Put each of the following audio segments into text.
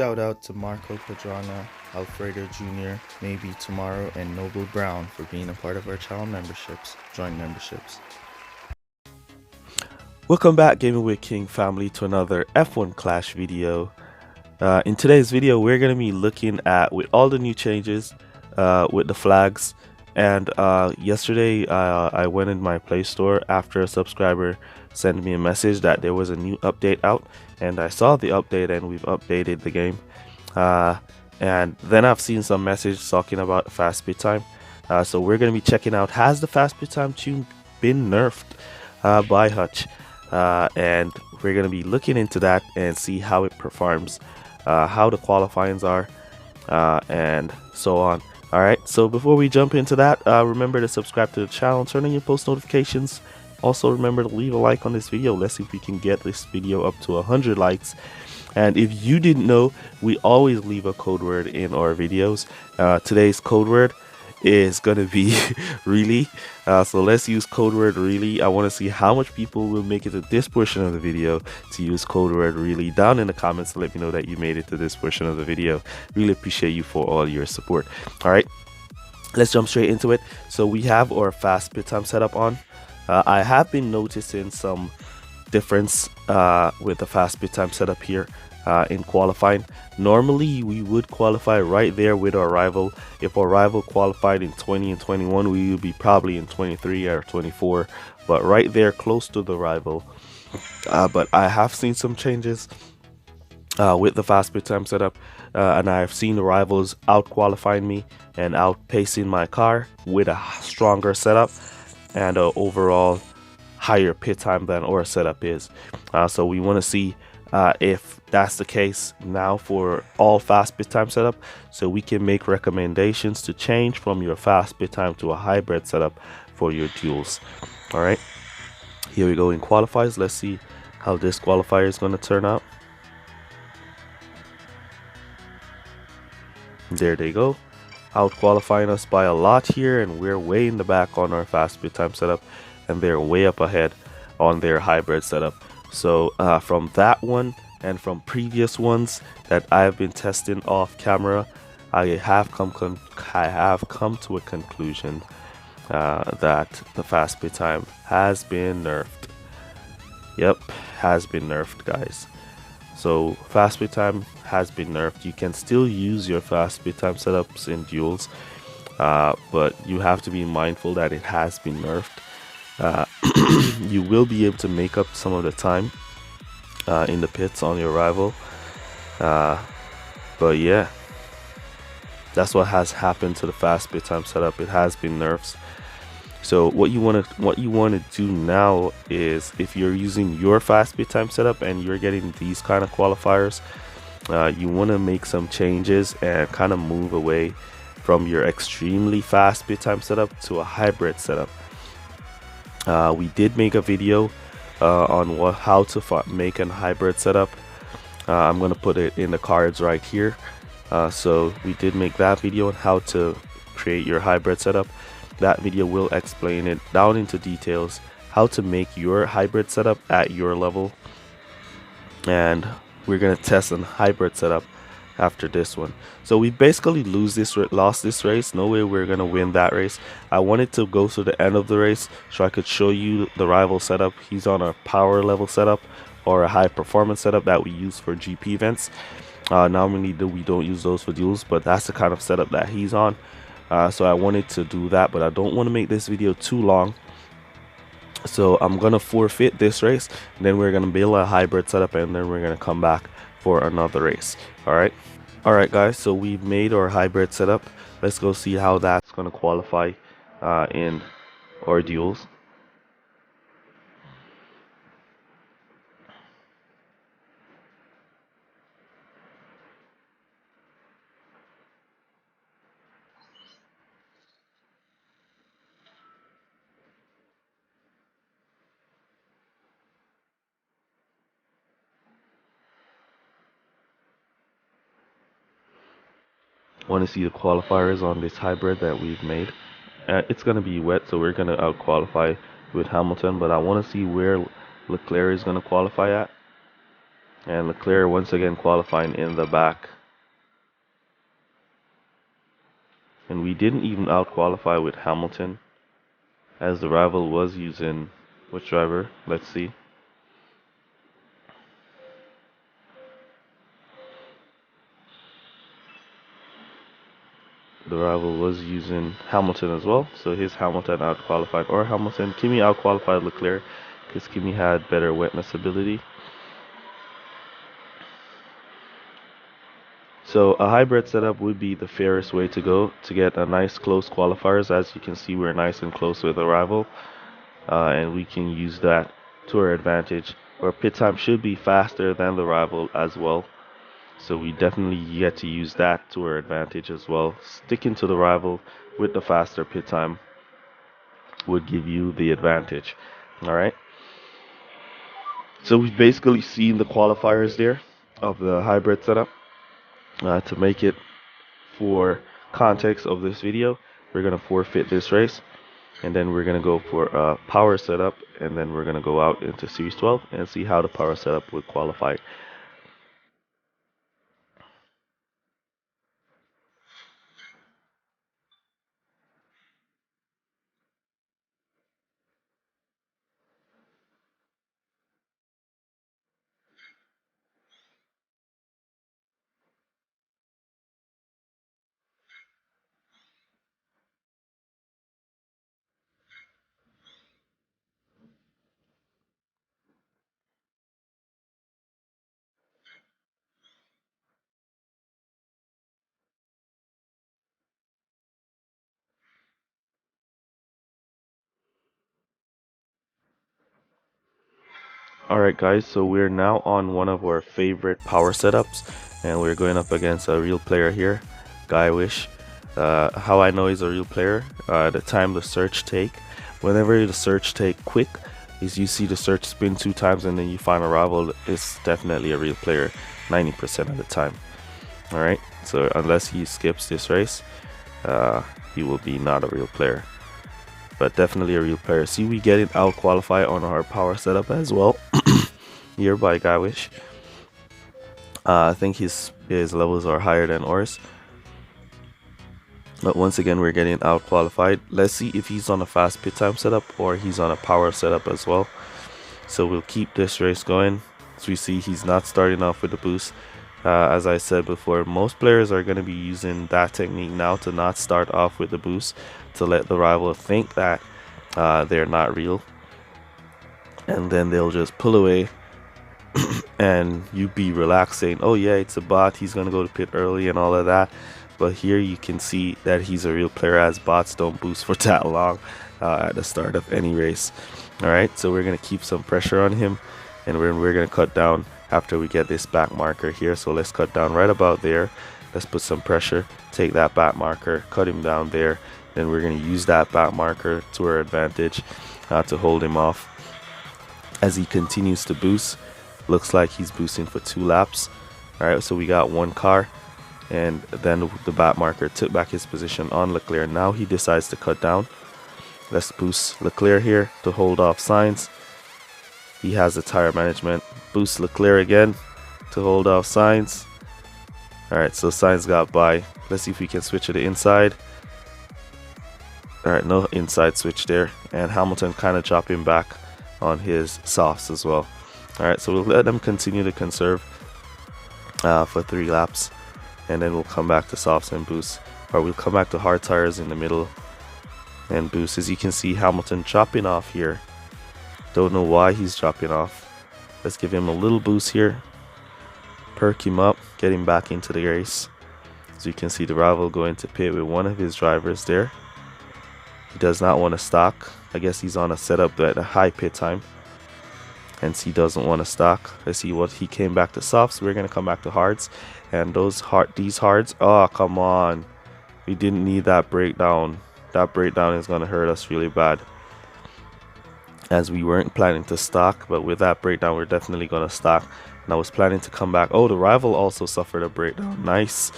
shout out to Marco Padrana, Alfredo Jr., Maybe Tomorrow, and Noble Brown for being a part of our channel memberships, joint memberships. Welcome back, Gaming with King family, to another F1 Clash video. In today's video, we're going to be looking at, with all the new changes with the flags. And yesterday, I went in my Play Store after a subscriber sent me a message that there was a new update out. And I saw the update and we've updated the game. And then I've seen some message talking about fast speed time. So we're going to be checking out, has the fast speed time tune been nerfed by Hutch? And we're going to be looking into that and see how it performs, how the qualifyings are, and so on. Alright, so before we jump into that, remember to subscribe to the channel and turn on your post notifications. Also remember to leave a like on this video. Let's see if we can get this video up to 100 likes. And if you didn't know, we always leave a code word in our videos. Today's code word is gonna be really, so let's use code word really. I want to see how much people will make it to this portion of the video to use code word really. Down in the comments to let me know that you made it to this portion of the video. Really appreciate you for all your support. All right, let's jump straight into it. So we have our fast speed time setup on. I have been noticing some difference with the fast speed time setup here in qualifying. Normally we would qualify right there with our rival. If our rival qualified in 20 and 21, we would be probably in 23 or 24, but right there close to the rival. But I have seen some changes with the fast speed time setup, and I've seen the rivals out qualifying me and outpacing my car with a stronger setup and overall higher pit time than our setup is. So we want to see if that's the case now for all fast bit time setup, so we can make recommendations to change from your fast bit time to a hybrid setup for your duels. All right, here we go in qualifiers. Let's see how this qualifier is going to turn out. There they go, out qualifying us by a lot here, and we're way in the back on our fast bit time setup, and they're way up ahead on their hybrid setup. So from that one and from previous ones that I've been testing off camera, I have come to a conclusion that the fast speed time has been nerfed. Yep, has been nerfed, guys. So fast speed time has been nerfed. You can still use your fast speed time setups in duels, but you have to be mindful that it has been nerfed. You will be able to make up some of the time in the pits on your rival, but yeah, that's what has happened to the fast speed time setup. It has been nerfs. So what you want to do now is, if you're using your fast speed time setup and you're getting these kind of qualifiers, you want to make some changes and kind of move away from your extremely fast speed time setup to a hybrid setup. We did make a video on how to make a hybrid setup. I'm going to put it in the cards right here. So we did make that video on how to create your hybrid setup. That video will explain it down into details, how to make your hybrid setup at your level. And we're going to test a hybrid setup after this one. So we basically lost this race. No way we're gonna win that race. I wanted to go to the end of the race so I could show you the rival setup. He's on a power level setup or a high performance setup that we use for GP events. Normally we don't use those for duels, but that's the kind of setup that he's on. So I wanted to do that, but I don't want to make this video too long. So I'm gonna forfeit this race, and then we're gonna build a hybrid setup, and then we're gonna come back for another race. Alright guys, so we've made our hybrid setup. Let's go see how that's going to qualify in our duels. Want to see the qualifiers on this hybrid that we've made. It's going to be wet, so we're going to out qualify with Hamilton, but I want to see where Leclerc is going to qualify at. And Leclerc once again qualifying in the back. And we didn't even out-qualify with Hamilton, as the rival was using which driver? Let's see. The rival was using Hamilton as well, so his Hamilton out-qualified, or Hamilton, Kimi out-qualified Leclerc because Kimi had better wetness ability. So a hybrid setup would be the fairest way to go to get a nice close qualifiers. As you can see, we're nice and close with the rival, and we can use that to our advantage. Our pit time should be faster than the rival as well, so we definitely get to use that to our advantage as well. Sticking to the rival with the faster pit time would give you the advantage. All right, so we've basically seen the qualifiers there of the hybrid setup. To make it for context of this video, we're going to forfeit this race, and then we're going to go for a power setup, and then we're going to go out into Series 12 and see how the power setup would qualify. Alright guys, so we're now on one of our favorite power setups, and we're going up against a real player here, Guywish. How I know he's a real player, the time the search take, whenever the search take quick, is you see the search spin 2 times and then you find a rival, it's definitely a real player 90% of the time. Alright, so unless he skips this race, he will be not a real player. But definitely a real player. See, we get it out qualified on our power setup as well here by Guywish. I think his levels are higher than ours, but once again we're getting out qualified. Let's see if he's on a fast pit time setup or he's on a power setup as well. So we'll keep this race going. As we see, he's not starting off with the boost. As I said before, most players are going to be using that technique now to not start off with the boost, to let the rival think that they're not real, and then they'll just pull away and you be relaxed saying, oh yeah, it's a bot, he's going to go to pit early and all of that. But here you can see that he's a real player, as bots don't boost for that long at the start of any race. Alright, so we're going to keep some pressure on him, and we're going to cut down after we get this back marker here. So let's cut down right about there. Let's put some pressure, take that back marker, cut him down there. Then we're going to use that back marker to our advantage to hold him off as he continues to boost. Looks like he's boosting for 2 laps. Alright, so we got 1 car, and then the back marker took back his position on Leclerc. Now he decides to cut down. Let's boost Leclerc here to hold off Sainz. He has the tire management. Boost Leclerc again to hold off Sainz. Alright, so Sainz got by. Let's see if we can switch to the inside. Alright, no inside switch there. And Hamilton kind of dropping back on his softs as well. Alright, so we'll let them continue to conserve for 3 laps. And then we'll come back to softs and boost. Or we'll come back to hard tires in the middle and boost. As you can see, Hamilton dropping off here. Don't know why he's dropping off. Let's give him a little boost here. Perk him up, get him back into the race. As you can see, the rival going to pit with one of his drivers there. He does not want to stock. I guess he's on a setup at a high pit time, hence he doesn't want to stock. Let's see what he came back to softs. We're going to come back to hards, and these hards, oh come on, we didn't need that breakdown. That breakdown is going to hurt us really bad, as we weren't planning to stock, but with that breakdown we're definitely going to stock. And I was planning to come back. Oh, the rival also suffered a breakdown. Nice.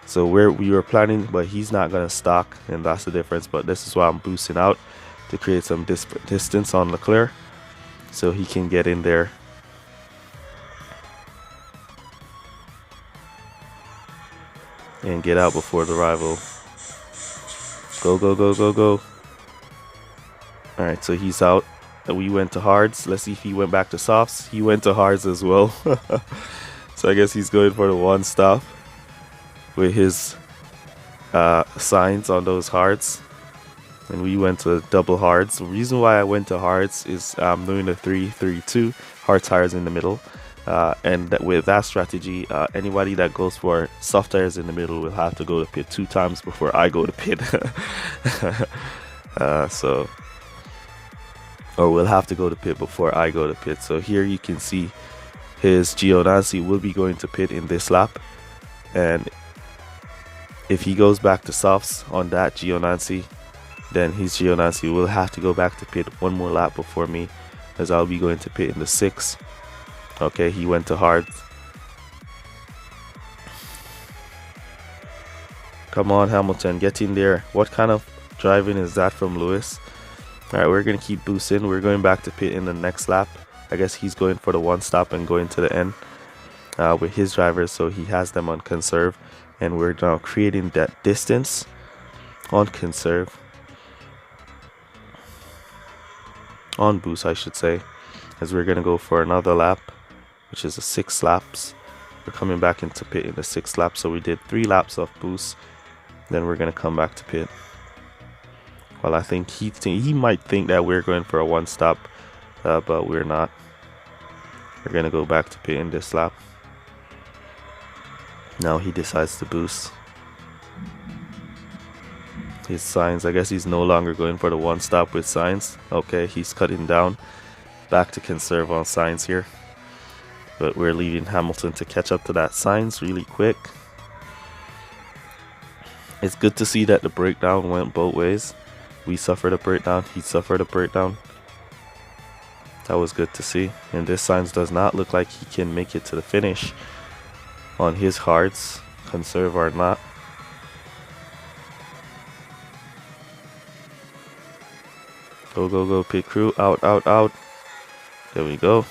So we were planning, but he's not going to stock, and that's the difference. But this is why I'm boosting out, to create some distance on Leclerc so he can get in there and get out before the rival. Go, go, go, go, go. Alright, so he's out. We went to hards. Let's see if he went back to softs. He went to hards as well. So I guess he's going for the one stop with his signs on those hards. And we went to double hards. The reason why I went to hards is I'm doing a 3-3-2, hard tires in the middle. And with that strategy, anybody that goes for soft tires in the middle will have to go to pit 2 times before I go to pit. Or we'll have to go to pit before I go to pit. So here you can see his Geonancy will be going to pit in this lap. And if he goes back to softs on that Geonancy, then his Geonancy will have to go back to pit one more lap before me, as I'll be going to pit in the 6. Okay, he went to hard. Come on, Hamilton, get in there. What kind of driving is that from Lewis? Alright, we're going to keep boosting. We're going back to pit in the next lap. I guess he's going for the one stop and going to the end with his drivers, so he has them on conserve. And we're now creating that distance on conserve. On boost, I should say. As we're going to go for another lap, which is a 6 laps. We're coming back into pit in the 6th lap, so we did 3 laps of boost. Then we're going to come back to pit. Well, I think he might think that we're going for a one stop, but we're not. We're going to go back to pit in this lap. Now he decides to boost. His signs, I guess he's no longer going for the one stop with signs. Okay, he's cutting down. Back to conserve on signs here. But we're leaving Hamilton to catch up to that signs really quick. It's good to see that the breakdown went both ways. We suffered a breakdown, he suffered a breakdown. That was good to see. And this signs does not look like he can make it to the finish on his hards, conserve or not. Go, go, go, pit crew, out, out, out. There we go.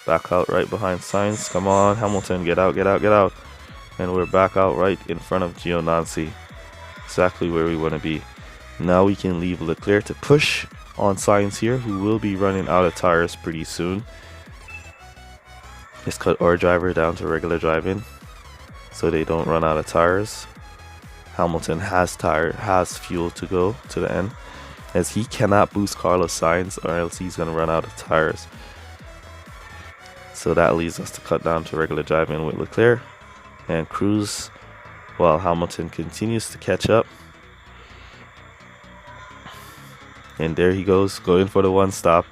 Back out right behind signs. Come on, Hamilton, get out, get out, get out. And we're back out right in front of Geonancy. Exactly where we want to be. Now we can leave Leclerc to push on signs here, who will be running out of tires pretty soon. Let's cut our driver down to regular driving so they don't run out of tires. Hamilton has fuel to go to the end, as he cannot boost Carlos Sainz or else he's going to run out of tires. So that leads us to cut down to regular driving with Leclerc and cruise while Hamilton continues to catch up. And there he goes, going for the one stop.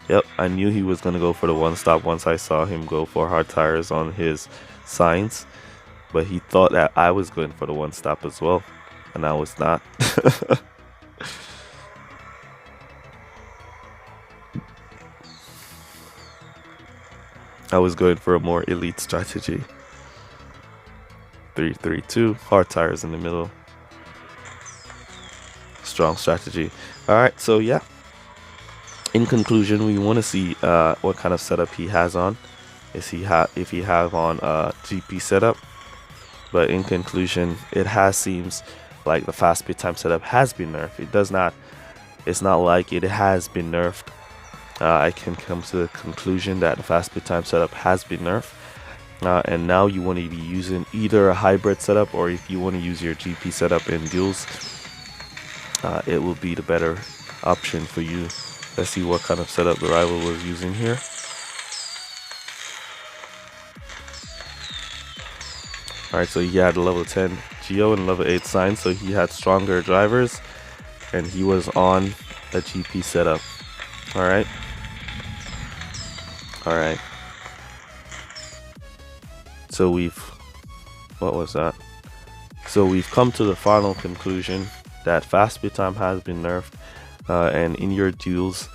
Yep, I knew he was going to go for the one stop once I saw him go for hard tires on his signs. But he thought that I was going for the one stop as well, and I was not. I was going for a more elite strategy. 3-3-2, hard tires in the middle. Strong strategy. Alright, so yeah. In conclusion, we want to see what kind of setup he has on. If he have on GP setup. But in conclusion, it seems like the fast pit time setup has been nerfed. It's not like it has been nerfed. I can come to the conclusion that the fast pit time setup has been nerfed. And now you want to be using either a hybrid setup, or if you want to use your GP setup in duels, it will be the better option for you. Let's see what kind of setup the rival was using here. Alright, so he had level 10 Geo and level 8 sign, so he had stronger drivers, and he was on a GP setup. Alright. Alright. So what was that? So we've come to the final conclusion that fast pit time has been nerfed, and in your duels,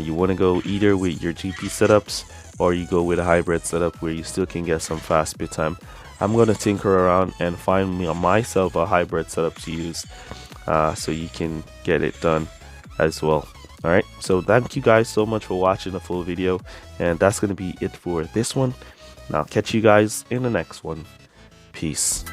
you want to go either with your GP setups, or you go with a hybrid setup where you still can get some fast pit time. I'm going to tinker around and find myself a hybrid setup to use, so you can get it done as well. Alright, so thank you guys so much for watching the full video, and that's going to be it for this one. And I'll catch you guys in the next one. Peace.